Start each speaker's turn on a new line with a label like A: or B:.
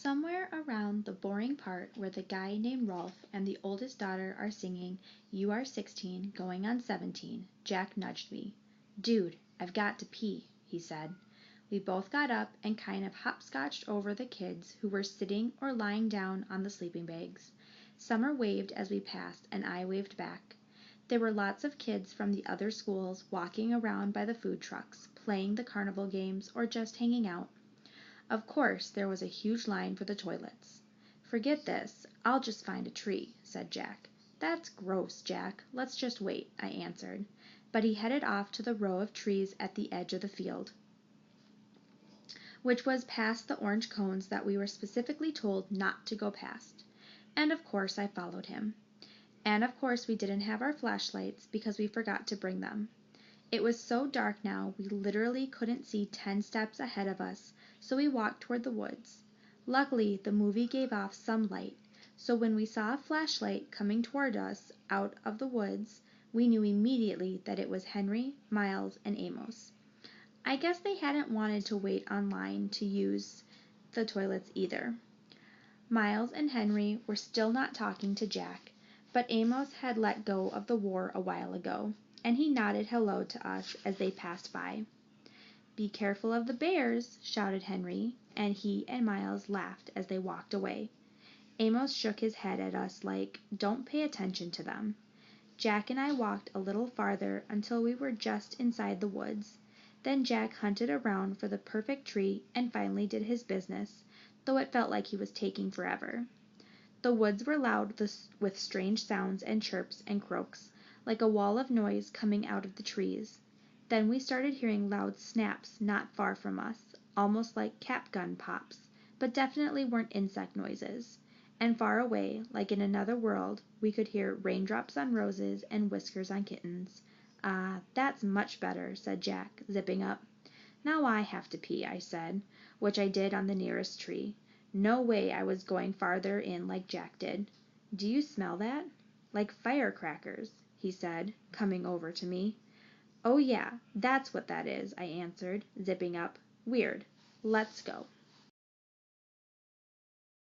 A: Somewhere around the boring part where the guy named Rolf and the oldest daughter are singing "You Are 16, Going on 17," Jack nudged me. "Dude, I've got to pee," he said. We both got up and kind of hopscotched over the kids who were sitting or lying down on the sleeping bags. Summer waved as we passed, and I waved back. There were lots of kids from the other schools walking around by the food trucks, playing the carnival games, or just hanging out. Of course, there was a huge line for the toilets. "Forget this, I'll just find a tree," said Jack. "That's gross, Jack. Let's just wait," I answered. But he headed off to the row of trees at the edge of the field, which was past the orange cones that we were specifically told not to go past. And of course I followed him. And of course we didn't have our flashlights because we forgot to bring them. It was so dark now we literally couldn't see 10 steps ahead of us, so we walked toward the woods. Luckily, the movie gave off some light, so when we saw a flashlight coming toward us out of the woods, we knew immediately that it was Henry, Miles, and Amos. I guess they hadn't wanted to wait online to use the toilets either. Miles and Henry were still not talking to Jack, but Amos had let go of the war a while ago, and he nodded hello to us as they passed by. "Be careful of the bears," shouted Henry, and he and Miles laughed as they walked away. Amos shook his head at us like, "Don't pay attention to them." Jack and I walked a little farther until we were just inside the woods. Then Jack hunted around for the perfect tree and finally did his business, though it felt like he was taking forever. The woods were loud with strange sounds and chirps and croaks, like a wall of noise coming out of the trees. Then we started hearing loud snaps not far from us, almost like cap gun pops, but definitely weren't insect noises. And far away, like in another world, we could hear raindrops on roses and whiskers on kittens. "Ah, that's much better," said Jack, zipping up. "Now I have to pee," I said, which I did on the nearest tree. No way I was going farther in like Jack did. "Do you smell that?" "Like firecrackers," he said, coming over to me. "Oh yeah, that's what that is," I answered, zipping up. "Weird. Let's go."